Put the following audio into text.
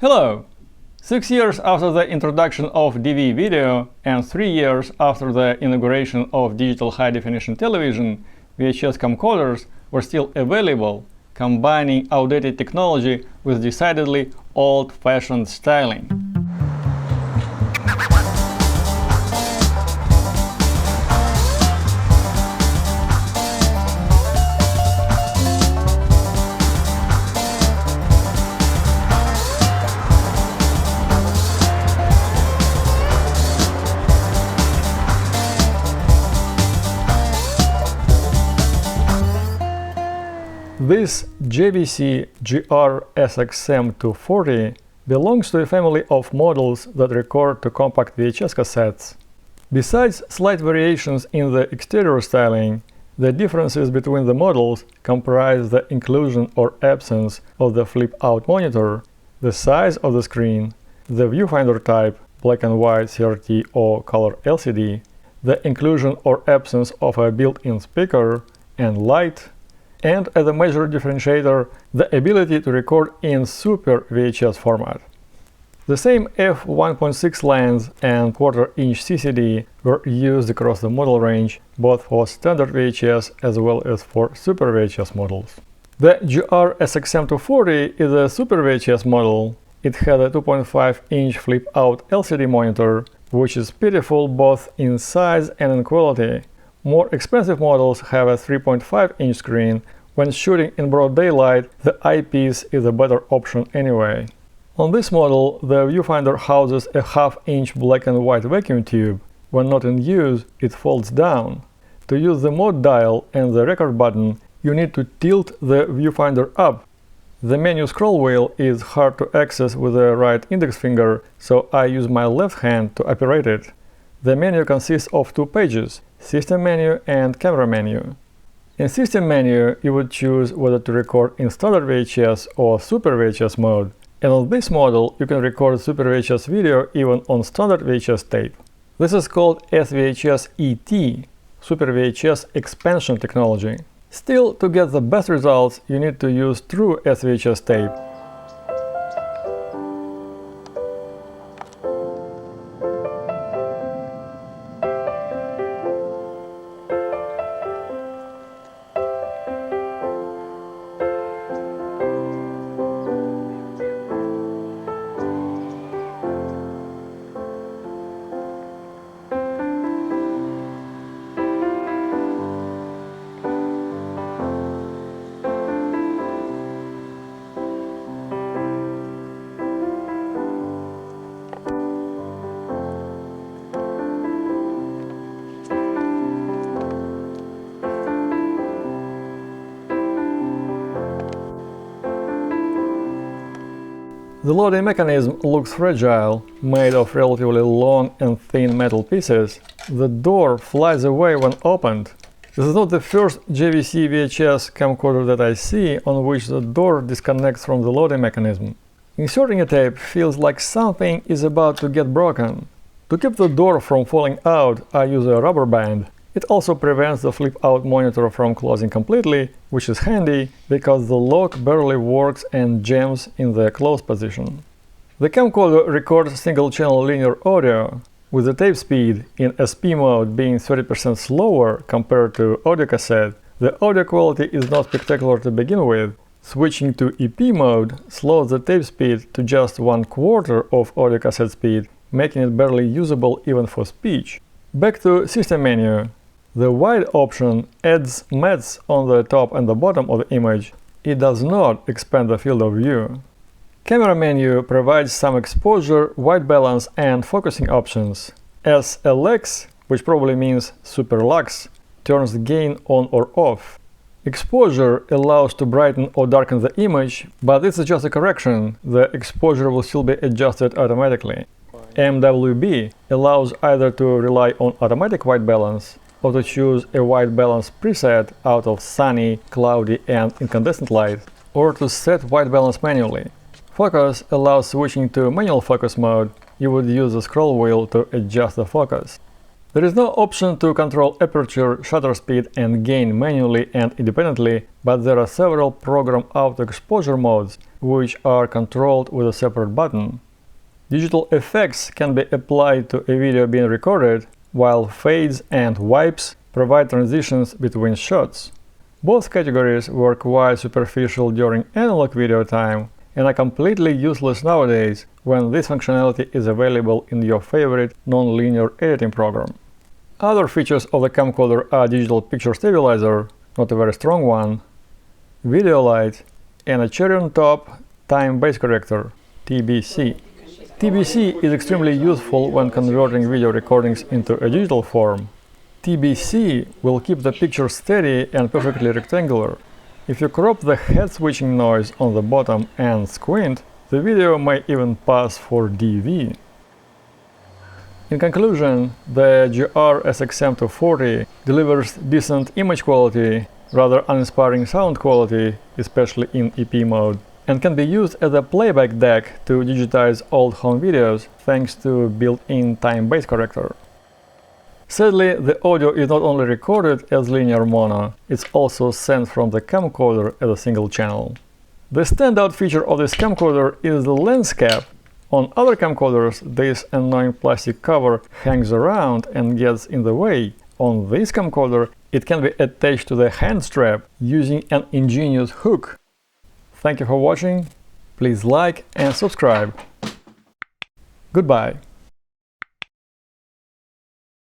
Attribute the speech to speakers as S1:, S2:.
S1: Hello! 6 years after the introduction of DV video and 3 years after the inauguration of digital high-definition television, VHS camcorders were still available, combining outdated technology with decidedly old-fashioned styling. This JVC GR-SXM240 belongs to a family of models that record to compact VHS cassettes. Besides slight variations in the exterior styling, the differences between the models comprise the inclusion or absence of the flip-out monitor, the size of the screen, the viewfinder type, black and white CRT or color LCD, the inclusion or absence of a built-in speaker and light, and as a major differentiator, the ability to record in Super VHS format. The same f1.6 lens and quarter-inch CCD were used across the model range, both for standard VHS as well as for Super VHS models. The GR-SXM240 is a Super VHS model. It had a 2.5-inch flip-out LCD monitor, which is pitiful both in size and in quality. More expensive models have a 3.5-inch screen. When shooting in broad daylight, the eyepiece is a better option anyway. On this model, the viewfinder houses a half-inch black and white vacuum tube. When not in use, it folds down. To use the mode dial and the record button, you need to tilt the viewfinder up. The menu scroll wheel is hard to access with the right index finger, so I use my left hand to operate it. The menu consists of two pages: System menu and Camera menu. In System menu, you would choose whether to record in Standard VHS or Super VHS mode, and on this model you can record Super VHS video even on Standard VHS tape. This is called SVHS-ET, Super VHS Expansion Technology. Still, to get the best results, you need to use true SVHS tape. The loading mechanism looks fragile, made of relatively long and thin metal pieces. The door flies away when opened. This is not the first JVC VHS camcorder that I see on which the door disconnects from the loading mechanism. Inserting a tape feels like something is about to get broken. To keep the door from falling out, I use a rubber band. It also prevents the flip-out monitor from closing completely, which is handy because the lock barely works and jams in the closed position. The camcorder records single-channel linear audio, with the tape speed in SP mode being 30% slower compared to audio cassette. The audio quality is not spectacular to begin with. Switching to EP mode slows the tape speed to just 1/4 of audio cassette speed, making it barely usable even for speech. Back to System menu. The wide option adds mattes on the top and the bottom of the image. It does not expand the field of view. Camera menu provides some exposure, white balance and focusing options. SLX, which probably means Super Lux, turns the gain on or off. Exposure allows to brighten or darken the image, but this is just a correction. The exposure will still be adjusted automatically. MWB allows either to rely on automatic white balance or to choose a white balance preset out of sunny, cloudy and incandescent light, or to set white balance manually. Focus allows switching to manual focus mode. You would use the scroll wheel to adjust the focus. There is no option to control aperture, shutter speed and gain manually and independently, but there are several program auto exposure modes which are controlled with a separate button. Digital effects can be applied to a video being recorded, while fades and wipes provide transitions between shots. Both categories were quite superficial during analog video time and are completely useless nowadays when this functionality is available in your favorite non-linear editing program. Other features of the camcorder are digital picture stabilizer, not a very strong one, video light, and a cherry-on-top time base corrector, TBC. TBC is extremely useful when converting video recordings into a digital form. TBC will keep the picture steady and perfectly rectangular. If you crop the head switching noise on the bottom and squint, the video may even pass for DV. In conclusion, the GR SXM240 delivers decent image quality, rather uninspiring sound quality, especially in EP mode, and can be used as a playback deck to digitize old home videos thanks to built-in time base corrector. Sadly, the audio is not only recorded as linear mono, it's also sent from the camcorder as a single channel. The standout feature of this camcorder is the lens cap. On other camcorders, this annoying plastic cover hangs around and gets in the way. On this camcorder, it can be attached to the hand strap using an ingenious hook. Thank you for watching, please like and subscribe. Goodbye.